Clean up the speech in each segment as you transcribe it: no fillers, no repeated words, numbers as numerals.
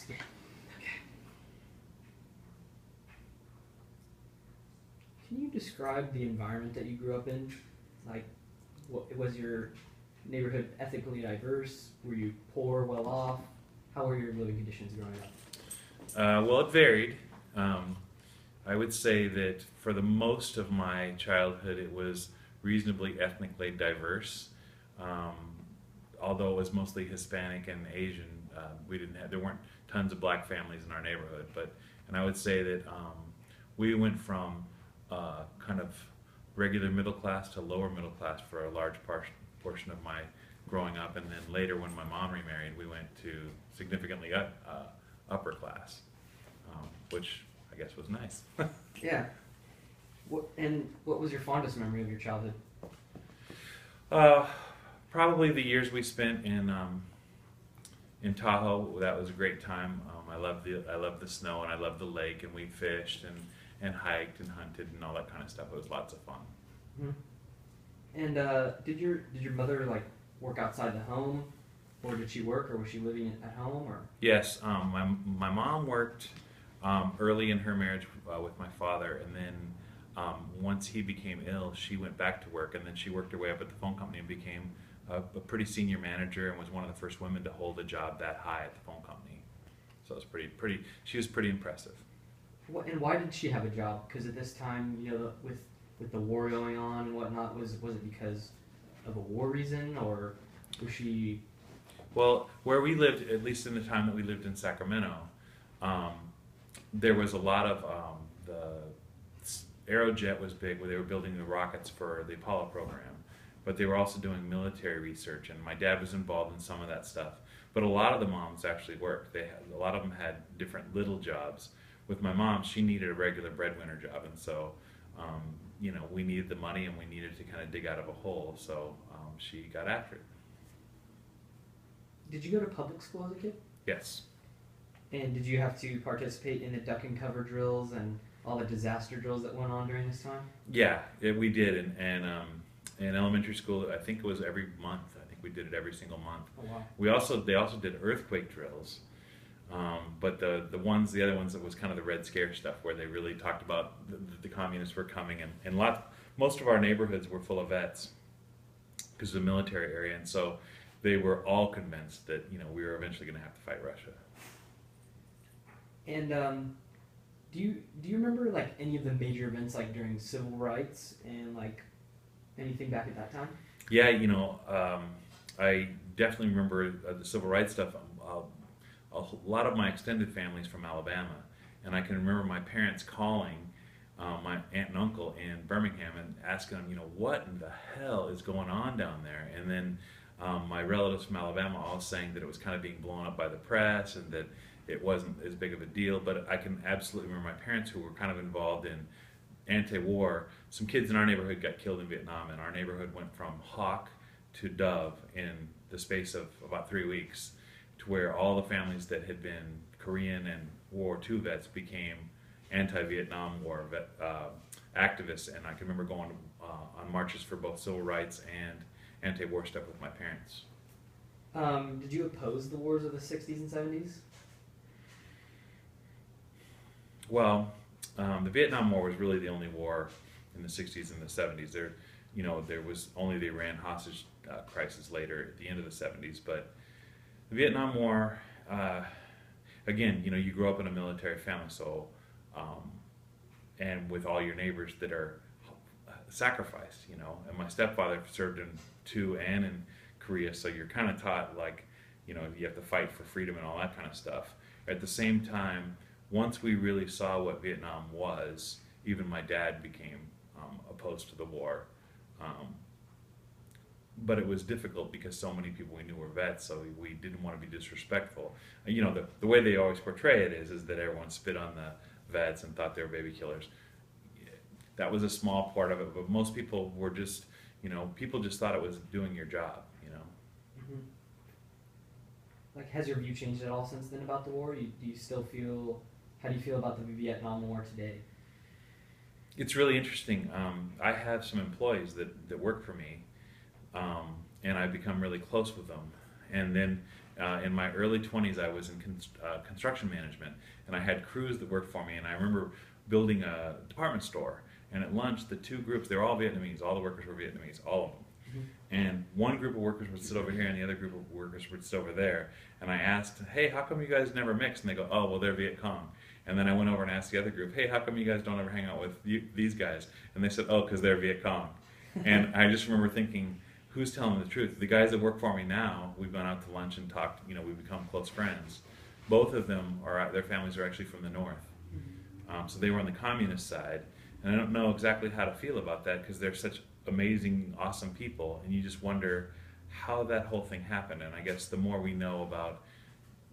Okay. Can you describe the environment that you grew up in? Like, what was your neighborhood ethnically diverse? Were you poor, well off? How were your living conditions growing up? Well, it varied. Um, I would say that for the most of my childhood, it was reasonably ethnically diverse. Um, Although it was mostly Hispanic and Asian, there weren't tons of black families in our neighborhood. And I would say that we went from kind of regular middle class to lower middle class for a large portion of my growing up, and then later when my mom remarried, we went to significantly upper class, which I guess was nice. Yeah. What was your fondest memory of your childhood? Uh, Probably the years we spent in Tahoe. That was a great time. I loved the snow, and I loved the lake, and we fished and hiked and hunted and all that kind of stuff. It was lots of fun. Hmm. And did your mother like work outside the home, or did she work, or was she living at home, or? Yes, my mom worked early in her marriage with my father, and then once he became ill, she went back to work, and then she worked her way up at the phone company and became a pretty senior manager, and was one of the first women to hold a job that high at the phone company. So it was pretty. She was pretty impressive. And why did she have a job? Because at this time, with the war going on and whatnot, was it because of a war reason, or was she? Well, where we lived, at least in the time that we lived in Sacramento, um, there was a lot of the Aerojet was big, where they were building the rockets for the Apollo program, but they were also doing military research, and my dad was involved in some of that stuff. But a lot of the moms actually worked. A lot of them had different little jobs. With my mom, she needed a regular breadwinner job, and so we needed the money, and we needed to kind of dig out of a hole. So she got after it. Did you go to public school as a kid? Yes. And did you have to participate in the duck and cover drills and all the disaster drills that went on during this time? Yeah, we did, and in elementary school, I think it was every month. I think we did it every single month. Oh wow. They also did earthquake drills, but the other ones that was kind of the Red Scare stuff, where they really talked about the communists were coming, and most of our neighborhoods were full of vets because of the military area, and so they were all convinced that we were eventually going to have to fight Russia. And do you remember like any of the major events like during civil rights and like anything back at that time? Yeah, I definitely remember the civil rights stuff. A lot of my extended family's from Alabama, and I can remember my parents calling my aunt and uncle in Birmingham and asking them, what in the hell is going on down there? And then my relatives from Alabama all saying that it was kind of being blown up by the press and that it wasn't as big of a deal. But I can absolutely remember my parents, who were kind of involved in anti-war. Some kids in our neighborhood got killed in Vietnam, and our neighborhood went from hawk to dove in the space of about 3 weeks, to where all the families that had been Korean and World War II vets became anti-Vietnam War activists. And I can remember going on marches for both civil rights and anti-war stuff with my parents. Did you oppose the wars of the 60s and 70s? Well, the Vietnam War was really the only war in the 60s and the 70s. There was only the Iran hostage crisis later at the end of the 70s. But the Vietnam War, again, you grow up in a military family, so and with all your neighbors that are sacrificed, and my stepfather served in II and in Korea, so you're kind of taught you have to fight for freedom and all that kind of stuff. At the same time, once we really saw what Vietnam was, even my dad became opposed to the war. But it was difficult because so many people we knew were vets, so we didn't want to be disrespectful. The way they always portray it is that everyone spit on the vets and thought they were baby killers. That was a small part of it, but most people were just, people just thought it was doing your job, Mm-hmm. Like, has your view changed at all since then about the war? How do you feel about the Vietnam War today? It's really interesting. I have some employees that work for me, and I've become really close with them. And then in my early 20s, I was in construction management, and I had crews that worked for me. And I remember building a department store. And at lunch, the two groups, they were all Vietnamese. All the workers were Vietnamese, all of them. And one group of workers would sit over here, and the other group of workers would sit over there. And I asked, hey, how come you guys never mix? And they go, oh, well, they're Viet Cong. And then I went over and asked the other group, hey, how come you guys don't ever hang out with these guys? And they said, oh, because they're Viet Cong. And I just remember thinking, who's telling the truth? The guys that work for me now, we've gone out to lunch and talked, we've become close friends. Both of them, their families are actually from the north. So they were on the communist side. And I don't know exactly how to feel about that because they're such amazing, awesome people. And you just wonder how that whole thing happened. And I guess the more we know about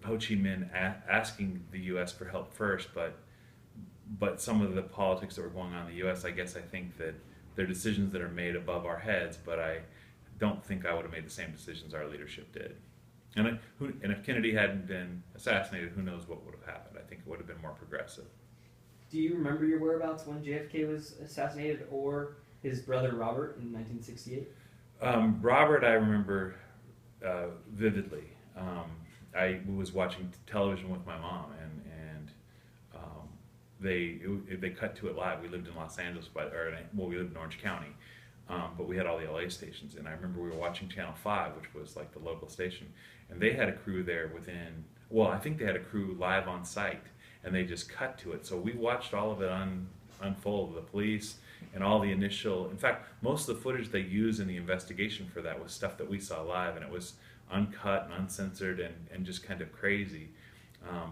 Ho Chi Minh asking the U.S. for help first, but some of the politics that were going on in the U.S., I think that they're decisions that are made above our heads, but I don't think I would have made the same decisions our leadership did. And if Kennedy hadn't been assassinated, who knows what would have happened. I think it would have been more progressive. Do you remember your whereabouts when JFK was assassinated, or his brother Robert in 1968? Robert, I remember vividly. I was watching television with my mom, and they cut to it live. We lived in Los Angeles, we lived in Orange County, but we had all the LA stations. And I remember we were watching Channel 5, which was like the local station, and they had a crew there I think they had a crew live on site, and they just cut to it. So we watched all of it unfold, the police and all the initial, in fact, most of the footage they used in the investigation for that was stuff that we saw live, and it was uncut and uncensored and just kind of crazy.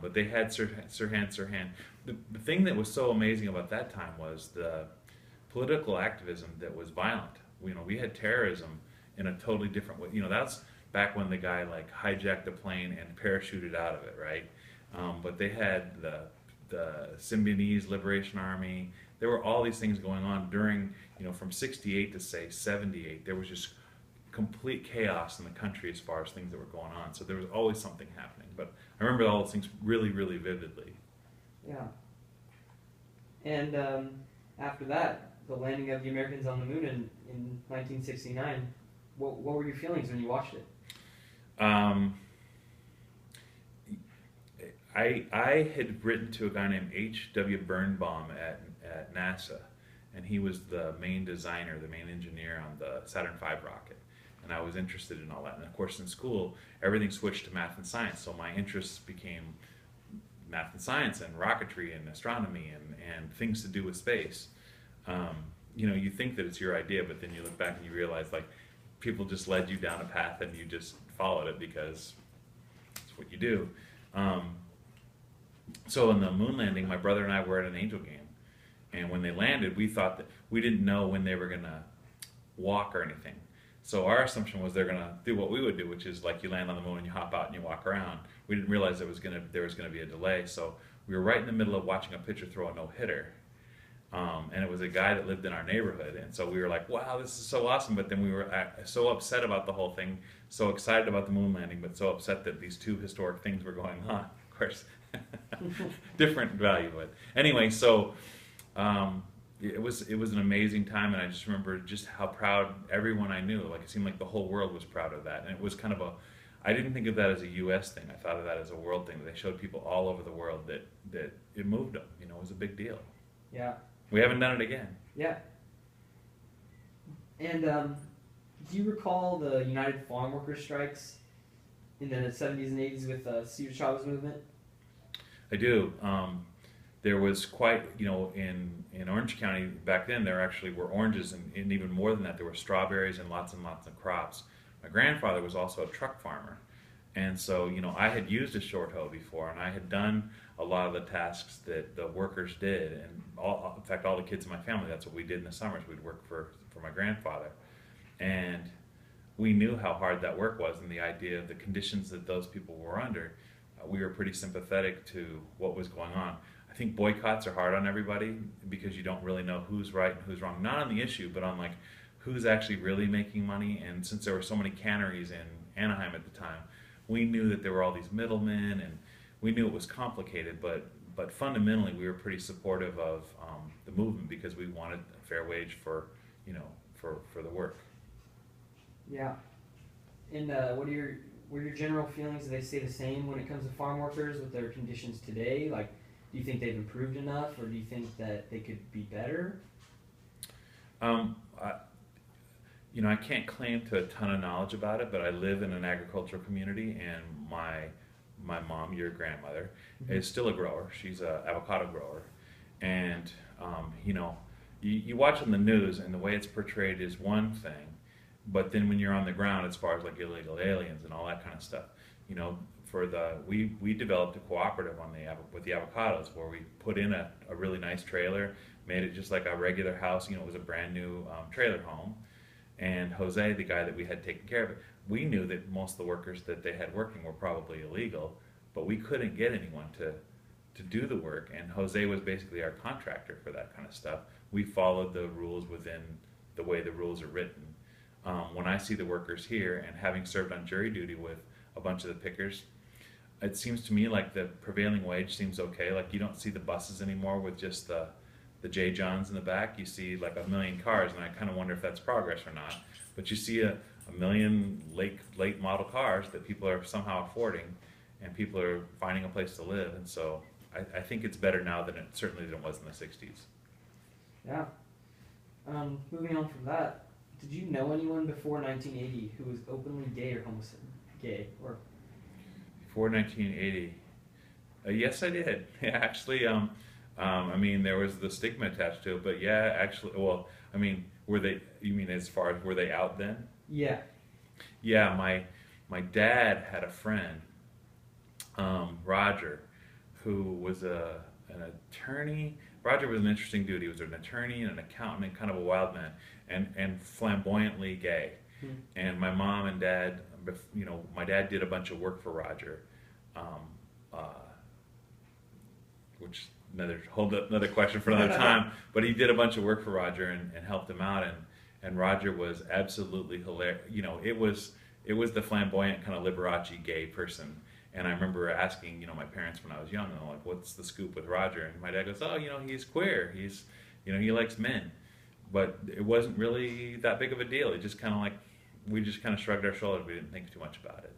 But they had Sirhan. The thing that was so amazing about that time was the political activism that was violent. We had terrorism in a totally different way. That's back when the guy hijacked a plane and parachuted out of it, right? But they had the Symbionese Liberation Army. There were all these things going on during, from 68 to say 78. There was just complete chaos in the country as far as things that were going on. So there was always something happening. But I remember all those things really, really vividly. Yeah. And after that, the landing of the Americans on the moon in 1969, what were your feelings when you watched it? I had written to a guy named H.W. Birnbaum at NASA, and he was the main designer, the main engineer on the Saturn V rocket, and I was interested in all that. And of course in school, everything switched to math and science, so my interests became math and science and rocketry and astronomy and things to do with space. You think that it's your idea, but then you look back and you realize people just led you down a path and you just followed it because it's what you do. So in the moon landing, my brother and I were at an Angel game, and when they landed, we thought that we didn't know when they were gonna walk or anything. So our assumption was they're gonna do what we would do, which is you land on the moon and you hop out and you walk around. We didn't realize there was gonna be a delay. So we were right in the middle of watching a pitcher throw a no-hitter, and it was a guy that lived in our neighborhood, and so we were like, "Wow, this is so awesome!" But then we were so upset about the whole thing, so excited about the moon landing, but so upset that these two historic things were going on. Of course. Different value, but anyway, so it was an amazing time, and I just remember just how proud everyone I knew. It seemed like the whole world was proud of that, and it was kind of I didn't think of that as a U.S. thing. I thought of that as a world thing. They showed people all over the world that it moved them. It was a big deal. Yeah. We haven't done it again. Yeah. And do you recall the United Farm Workers strikes in the 70s and 80s with the Steve Chavez movement? I do. There was quite, in Orange County back then, there actually were oranges, and even more than that, there were strawberries and lots of crops. My grandfather was also a truck farmer, and so, I had used a short hoe before, and I had done a lot of the tasks that the workers did, and in fact, all the kids in my family, that's what we did in the summers. We'd work for my grandfather, and we knew how hard that work was, and the idea of the conditions that those people were under. We were pretty sympathetic to what was going on. I think boycotts are hard on everybody because you don't really know who's right and who's wrong. Not on the issue, but on who's actually really making money. And since there were so many canneries in Anaheim at the time, we knew that there were all these middlemen, and we knew it was complicated. But fundamentally, we were pretty supportive of the movement because we wanted a fair wage for the work. Yeah. And what were your general feelings, do they stay the same when it comes to farm workers with their conditions today? Like, do you think they've improved enough, or do you think that they could be better? I, I can't claim to a ton of knowledge about it, but I live in an agricultural community, and my mom, your grandmother, is still a grower. She's an avocado grower, and you watch on the news, and the way it's portrayed is one thing, but then when you're on the ground, as far as like illegal aliens and all that kind of stuff, we developed a cooperative with the avocados, where we put in a really nice trailer, made it just like a regular house. It was a brand new trailer home. And Jose, the guy that we had taken care of it, we knew that most of the workers that they had working were probably illegal, but we couldn't get anyone to do the work. And Jose was basically our contractor for that kind of stuff. We followed the rules within the way the rules are written. When I see the workers here, and having served on jury duty with a bunch of the pickers, it seems to me like the prevailing wage seems okay. Like, you don't see the buses anymore with just the J. Johns in the back. You see like a million cars, and I kind of wonder if that's progress or not. But you see a million late model cars that people are somehow affording, and people are finding a place to live. And so I think it's better now than it was in the 60s. Yeah. Moving on from that, did you know anyone before 1980 who was openly gay or gay? Or before 1980? Yes, I did. Yeah, actually, I mean, there was the stigma attached to it, but yeah, actually, well, I mean, you mean as far as were they out then? Yeah. Yeah, my dad had a friend, Roger, who was an attorney. Roger was an interesting dude. He was an attorney and an accountant and kind of a wild man, and flamboyantly gay. And my mom and dad, my dad did a bunch of work for Roger, which another question for another time. But he did a bunch of work for Roger and helped him out, and Roger was absolutely hilarious. It was the flamboyant kind of Liberace gay person. And I remember asking, my parents when I was young, and I'm like, what's the scoop with Roger? And my dad goes, oh, he's queer. He's, he likes men. But it wasn't really that big of a deal. It just kind of we just kind of shrugged our shoulders. We didn't think too much about it.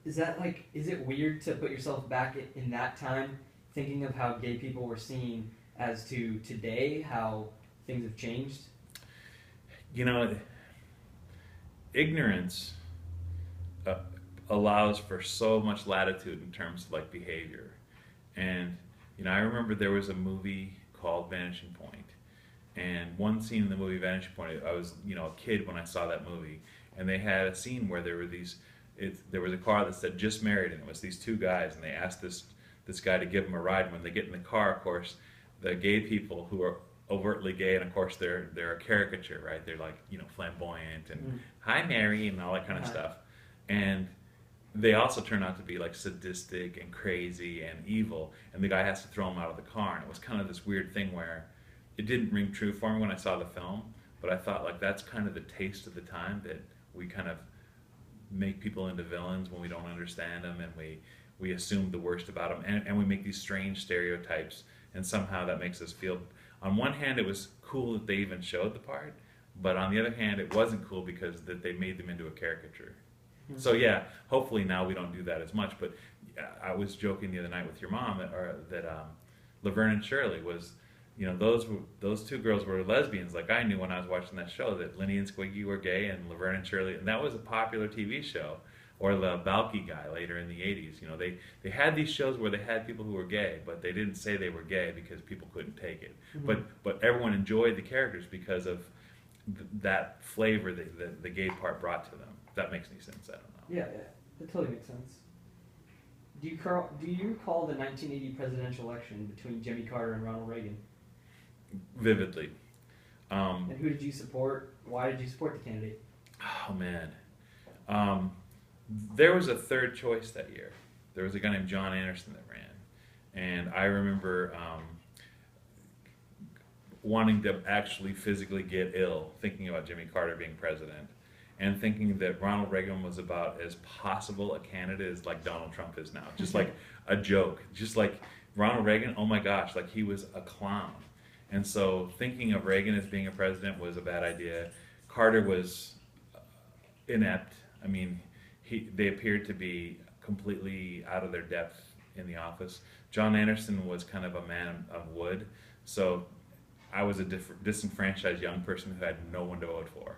Is it weird to put yourself back in that time, thinking of how gay people were seen as to today, how things have changed? Ignorance allows for so much latitude in terms of behavior. And I remember there was a movie called Vanishing Point, and one scene in the movie Vanishing Point, I was a kid when I saw that movie, and they had a scene where there was a car that said just married, and it was these two guys, and they asked this guy to give them a ride. And when they get in the car, of course, the gay people who are overtly gay, and of course they're a caricature, right? They're flamboyant and hi Mary and all that kind of stuff, and they also turn out to be sadistic and crazy and evil, and the guy has to throw them out of the car. And it was kind of this weird thing where it didn't ring true for me when I saw the film, but I thought that's kind of the taste of the time, that we kind of make people into villains when we don't understand them, and we assume the worst about them, and we make these strange stereotypes, and somehow that makes us feel, on one hand it was cool that they even showed the part, but on the other hand it wasn't cool because that they made them into a caricature. So yeah, hopefully now we don't do that as much. But I was joking the other night with your mom that Laverne and Shirley was, those two girls were lesbians. Like I knew when I was watching that show that Linny and Squiggy were gay, and Laverne and Shirley, and that was a popular TV show. Or the Balky Guy later in the 80s. They had these shows where they had people who were gay, but they didn't say they were gay because people couldn't take it. But everyone enjoyed the characters because of that flavor that the gay part brought to them. If that makes any sense, I don't know. Yeah, that totally makes sense. Do you recall the 1980 presidential election between Jimmy Carter and Ronald Reagan? Vividly. And who did you support? Why did you support the candidate? Oh man. There was a third choice that year. There was a guy named John Anderson that ran. And I remember wanting to actually physically get ill, thinking about Jimmy Carter being president, and thinking that Ronald Reagan was about as possible a candidate as Donald Trump is now. Just like a joke. Just like Ronald Reagan, oh my gosh, he was a clown. And so thinking of Reagan as being a president was a bad idea. Carter was inept. I mean, they appeared to be completely out of their depth in the office. John Anderson was kind of a man of wood, so I was a disenfranchised young person who had no one to vote for.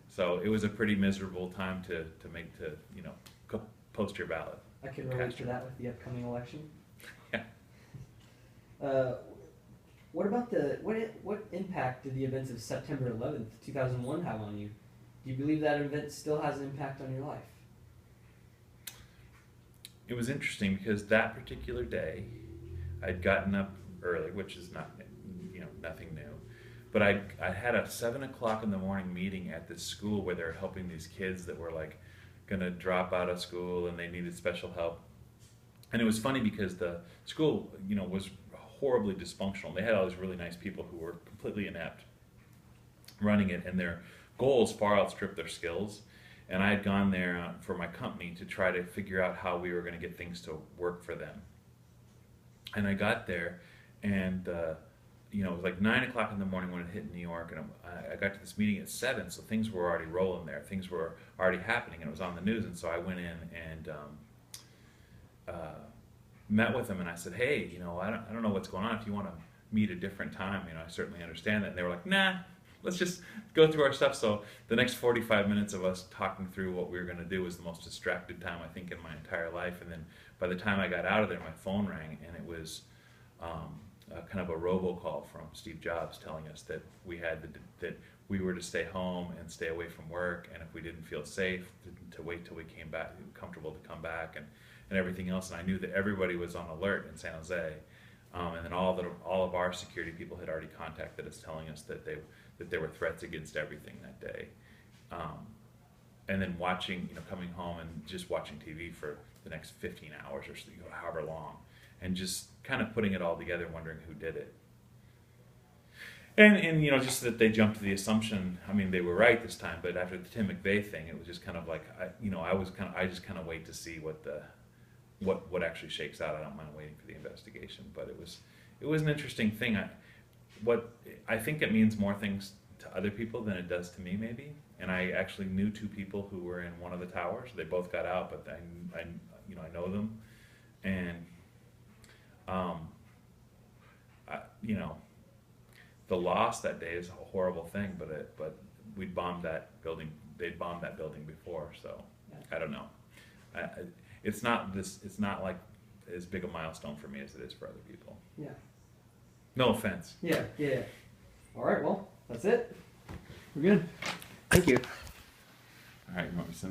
So it was a pretty miserable time to post your ballot. I can relate to that with the upcoming election. Yeah. What about what impact did the events of September 11th, 2001 have on you? Do you believe that event still has an impact on your life? It was interesting because that particular day, I'd gotten up early, which is not, nothing new. But I had a 7 o'clock in the morning meeting at this school where they're helping these kids that were like going to drop out of school and they needed special help. And it was funny because the school, was horribly dysfunctional. They had all these really nice people who were completely inept running it, and their goals far outstripped their skills. And I had gone there for my company to try to figure out how we were going to get things to work for them. And I got there, and it was like 9 o'clock in the morning when it hit New York, and I got to this meeting at 7, so things were already rolling there. Things were already happening, and it was on the news. And so I went in and met with them, and I said, hey, I don't know what's going on. If you want to meet a different time, I certainly understand that. And they were like, nah, let's just go through our stuff. So the next 45 minutes of us talking through what we were going to do was the most distracted time, I think, in my entire life. And then by the time I got out of there, my phone rang, and it was kind of a robocall from Steve Jobs telling us that that we were to stay home and stay away from work, and if we didn't feel safe, to wait till we came back, comfortable to come back, and everything else. And I knew that everybody was on alert in San Jose, and then all of our security people had already contacted us, telling us that there were threats against everything that day. And then coming home and just watching TV for the next 15 hours or so, however long, and just kind of putting it all together, wondering who did it. And just that they jumped to the assumption. I mean, they were right this time, but after the Tim McVeigh thing, it was just kind of like I just kind of wait to see what actually shakes out. I don't mind waiting for the investigation, but it was an interesting thing. I think it means more things to other people than it does to me, maybe. And I actually knew 2 people who were in one of the towers. They both got out, but I know them, and the loss that day is a horrible thing. But we'd bombed that building. They'd bombed that building before, so I don't know. It's not like as big a milestone for me as it is for other people. Yeah. No offense. Yeah. All right, well, that's it. We're good. Thank you. All right, you want me to send